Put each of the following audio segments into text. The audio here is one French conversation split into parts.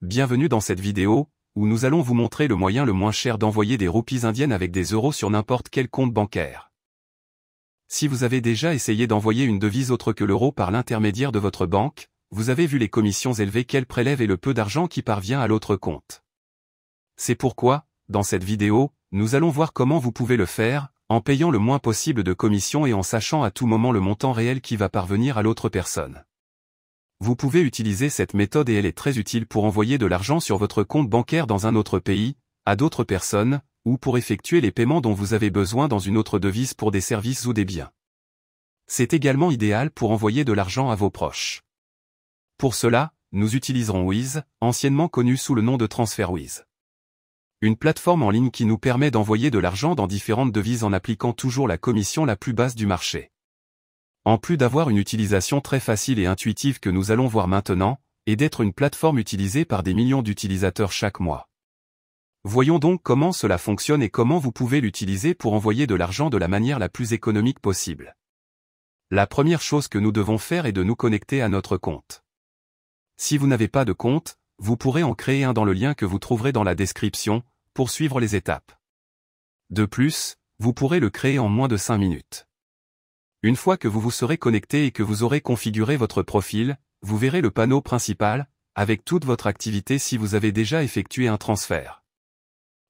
bienvenue dans cette vidéo, où nous allons vous montrer le moyen le moins cher d'envoyer des roupies indiennes avec des euros sur n'importe quel compte bancaire. Si vous avez déjà essayé d'envoyer une devise autre que l'euro par l'intermédiaire de votre banque, vous avez vu les commissions élevées qu'elle prélève et le peu d'argent qui parvient à l'autre compte. C'est pourquoi, dans cette vidéo, nous allons voir comment vous pouvez le faire, en payant le moins possible de commissions et en sachant à tout moment le montant réel qui va parvenir à l'autre personne. Vous pouvez utiliser cette méthode et elle est très utile pour envoyer de l'argent sur votre compte bancaire dans un autre pays, à d'autres personnes, ou pour effectuer les paiements dont vous avez besoin dans une autre devise pour des services ou des biens. C'est également idéal pour envoyer de l'argent à vos proches. Pour cela, nous utiliserons Wise, anciennement connu sous le nom de TransferWise. Une plateforme en ligne qui nous permet d'envoyer de l'argent dans différentes devises en appliquant toujours la commission la plus basse du marché. En plus d'avoir une utilisation très facile et intuitive que nous allons voir maintenant, et d'être une plateforme utilisée par des millions d'utilisateurs chaque mois. Voyons donc comment cela fonctionne et comment vous pouvez l'utiliser pour envoyer de l'argent de la manière la plus économique possible. La première chose que nous devons faire est de nous connecter à notre compte. Si vous n'avez pas de compte, vous pourrez en créer un dans le lien que vous trouverez dans la description, pour suivre les étapes. De plus, vous pourrez le créer en moins de 5 minutes. Une fois que vous vous serez connecté et que vous aurez configuré votre profil, vous verrez le panneau principal, avec toute votre activité si vous avez déjà effectué un transfert.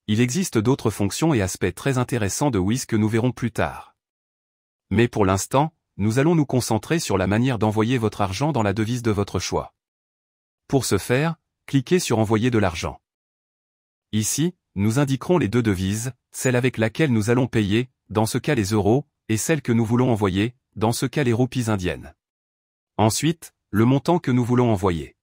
Il existe d'autres fonctions et aspects très intéressants de Wise que nous verrons plus tard. Mais pour l'instant, nous allons nous concentrer sur la manière d'envoyer votre argent dans la devise de votre choix. Pour ce faire, cliquez sur Envoyer de l'argent. Ici, nous indiquerons les deux devises, celle avec laquelle nous allons payer, dans ce cas les euros, et celle que nous voulons envoyer, dans ce cas les roupies indiennes. Ensuite, le montant que nous voulons envoyer.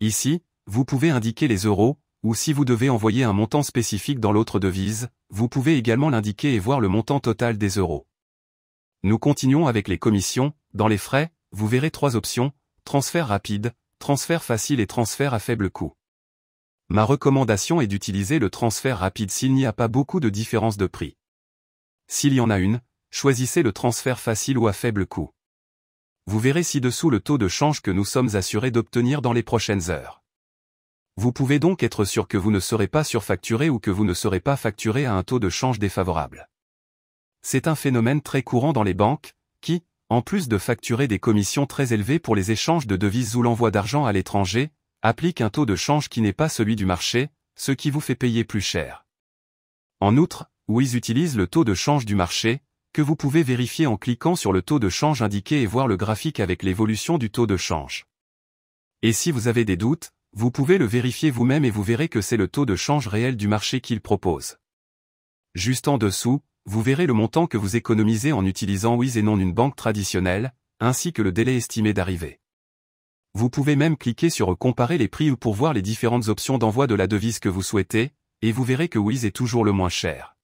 Ici, vous pouvez indiquer les euros, ou si vous devez envoyer un montant spécifique dans l'autre devise, vous pouvez également l'indiquer et voir le montant total des euros. Nous continuons avec les commissions. Dans les frais, vous verrez 3 options, transfert rapide, transfert facile et transfert à faible coût. Ma recommandation est d'utiliser le transfert rapide s'il n'y a pas beaucoup de différence de prix. S'il y en a une, choisissez le transfert facile ou à faible coût. Vous verrez ci-dessous le taux de change que nous sommes assurés d'obtenir dans les prochaines heures. Vous pouvez donc être sûr que vous ne serez pas surfacturé ou que vous ne serez pas facturé à un taux de change défavorable. C'est un phénomène très courant dans les banques, qui, en plus de facturer des commissions très élevées pour les échanges de devises ou l'envoi d'argent à l'étranger, applique un taux de change qui n'est pas celui du marché, ce qui vous fait payer plus cher. En outre, Wise utilise le taux de change du marché, que vous pouvez vérifier en cliquant sur le taux de change indiqué et voir le graphique avec l'évolution du taux de change. Et si vous avez des doutes, vous pouvez le vérifier vous-même et vous verrez que c'est le taux de change réel du marché qu'il propose. Juste en dessous, vous verrez le montant que vous économisez en utilisant Wise et non une banque traditionnelle, ainsi que le délai estimé d'arrivée. Vous pouvez même cliquer sur Comparer les prix ou pour voir les différentes options d'envoi de la devise que vous souhaitez, et vous verrez que Wise est toujours le moins cher.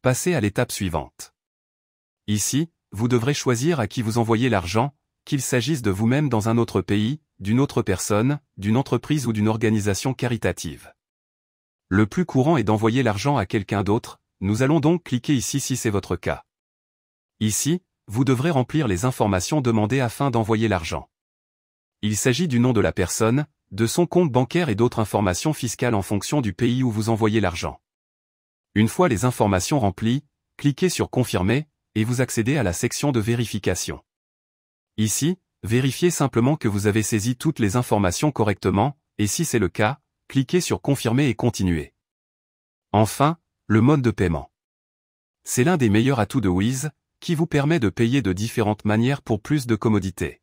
Passez à l'étape suivante. Ici, vous devrez choisir à qui vous envoyez l'argent, qu'il s'agisse de vous-même dans un autre pays, d'une autre personne, d'une entreprise ou d'une organisation caritative. Le plus courant est d'envoyer l'argent à quelqu'un d'autre, nous allons donc cliquer ici si c'est votre cas. Ici, vous devrez remplir les informations demandées afin d'envoyer l'argent. Il s'agit du nom de la personne, de son compte bancaire et d'autres informations fiscales en fonction du pays où vous envoyez l'argent. Une fois les informations remplies, cliquez sur Confirmer, et vous accédez à la section de vérification. Ici, vérifiez simplement que vous avez saisi toutes les informations correctement, et si c'est le cas, cliquez sur Confirmer et Continuer. Enfin, le mode de paiement. C'est l'un des meilleurs atouts de Wise, qui vous permet de payer de différentes manières pour plus de commodité.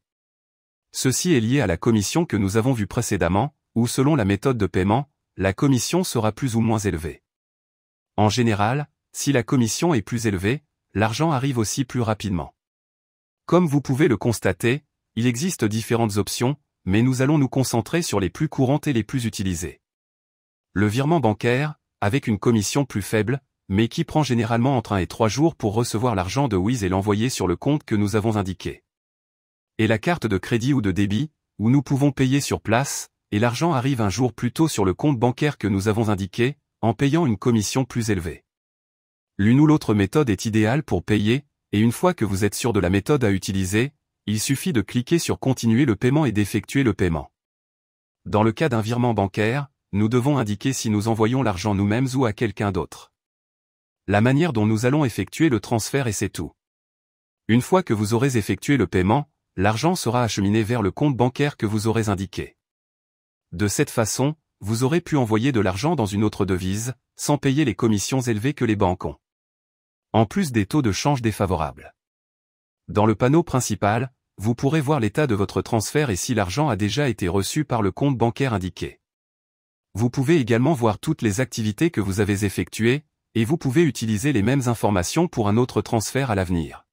Ceci est lié à la commission que nous avons vue précédemment, où selon la méthode de paiement, la commission sera plus ou moins élevée. En général, si la commission est plus élevée, l'argent arrive aussi plus rapidement. Comme vous pouvez le constater, il existe différentes options, mais nous allons nous concentrer sur les plus courantes et les plus utilisées. Le virement bancaire, avec une commission plus faible, mais qui prend généralement entre 1 et 3 jours pour recevoir l'argent de Wise et l'envoyer sur le compte que nous avons indiqué. Et la carte de crédit ou de débit, où nous pouvons payer sur place, et l'argent arrive un jour plus tôt sur le compte bancaire que nous avons indiqué, en payant une commission plus élevée. L'une ou l'autre méthode est idéale pour payer, et une fois que vous êtes sûr de la méthode à utiliser, il suffit de cliquer sur Continuer le paiement et d'effectuer le paiement. Dans le cas d'un virement bancaire, nous devons indiquer si nous envoyons l'argent nous-mêmes ou à quelqu'un d'autre. La manière dont nous allons effectuer le transfert et c'est tout. Une fois que vous aurez effectué le paiement, l'argent sera acheminé vers le compte bancaire que vous aurez indiqué. De cette façon, vous aurez pu envoyer de l'argent dans une autre devise, sans payer les commissions élevées que les banques ont. En plus des taux de change défavorables. Dans le panneau principal, vous pourrez voir l'état de votre transfert et si l'argent a déjà été reçu par le compte bancaire indiqué. Vous pouvez également voir toutes les activités que vous avez effectuées, et vous pouvez utiliser les mêmes informations pour un autre transfert à l'avenir.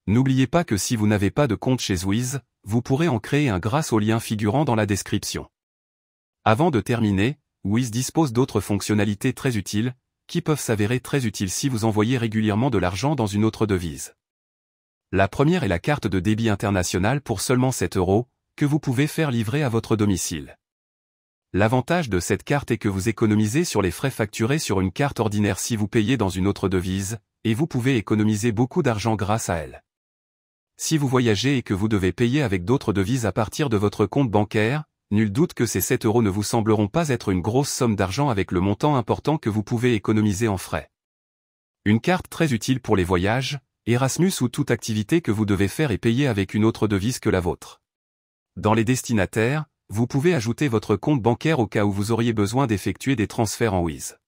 N'oubliez pas que si vous n'avez pas de compte chez Wiz, vous pourrez en créer un grâce au lien figurant dans la description. Avant de terminer, Wiz dispose d'autres fonctionnalités très utiles, qui peuvent s'avérer très utiles si vous envoyez régulièrement de l'argent dans une autre devise. La première est la carte de débit international pour seulement 7 €, que vous pouvez faire livrer à votre domicile. L'avantage de cette carte est que vous économisez sur les frais facturés sur une carte ordinaire si vous payez dans une autre devise, et vous pouvez économiser beaucoup d'argent grâce à elle. Si vous voyagez et que vous devez payer avec d'autres devises à partir de votre compte bancaire, nul doute que ces 7 € ne vous sembleront pas être une grosse somme d'argent avec le montant important que vous pouvez économiser en frais. Une carte très utile pour les voyages, Erasmus ou toute activité que vous devez faire et payer avec une autre devise que la vôtre. Dans les destinataires, vous pouvez ajouter votre compte bancaire au cas où vous auriez besoin d'effectuer des transferts en Wiz.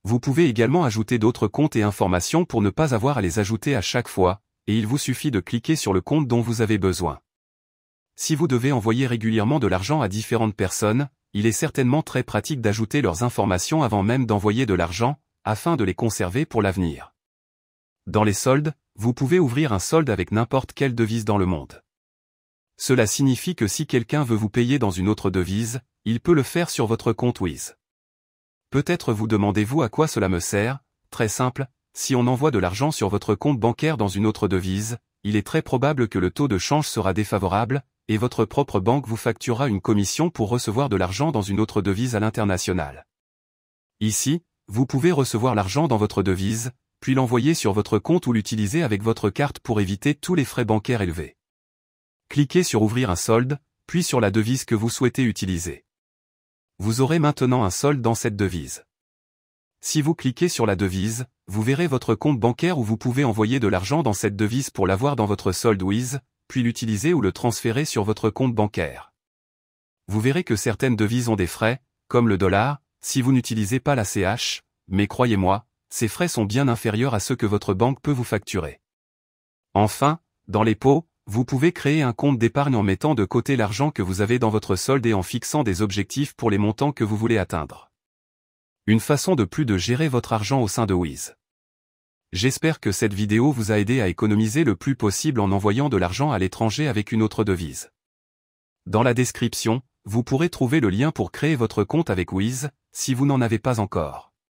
Vous pouvez également ajouter d'autres comptes et informations pour ne pas avoir à les ajouter à chaque fois, et il vous suffit de cliquer sur le compte dont vous avez besoin. Si vous devez envoyer régulièrement de l'argent à différentes personnes, il est certainement très pratique d'ajouter leurs informations avant même d'envoyer de l'argent, afin de les conserver pour l'avenir. Dans les soldes, vous pouvez ouvrir un solde avec n'importe quelle devise dans le monde. Cela signifie que si quelqu'un veut vous payer dans une autre devise, il peut le faire sur votre compte Wiz. Peut-être vous demandez-vous à quoi cela me sert? Très simple, si on envoie de l'argent sur votre compte bancaire dans une autre devise, il est très probable que le taux de change sera défavorable, et votre propre banque vous facturera une commission pour recevoir de l'argent dans une autre devise à l'international. Ici, vous pouvez recevoir l'argent dans votre devise, puis l'envoyer sur votre compte ou l'utiliser avec votre carte pour éviter tous les frais bancaires élevés. Cliquez sur Ouvrir un solde, puis sur la devise que vous souhaitez utiliser. Vous aurez maintenant un solde dans cette devise. Si vous cliquez sur la devise, vous verrez votre compte bancaire où vous pouvez envoyer de l'argent dans cette devise pour l'avoir dans votre solde Wiz, puis l'utiliser ou le transférer sur votre compte bancaire. Vous verrez que certaines devises ont des frais, comme le dollar, si vous n'utilisez pas la CH, mais croyez-moi, ces frais sont bien inférieurs à ceux que votre banque peut vous facturer. Enfin, dans les pots, vous pouvez créer un compte d'épargne en mettant de côté l'argent que vous avez dans votre solde et en fixant des objectifs pour les montants que vous voulez atteindre. Une façon de plus de gérer votre argent au sein de Wiz. J'espère que cette vidéo vous a aidé à économiser le plus possible en envoyant de l'argent à l'étranger avec une autre devise. Dans la description, vous pourrez trouver le lien pour créer votre compte avec Wiz, si vous n'en avez pas encore.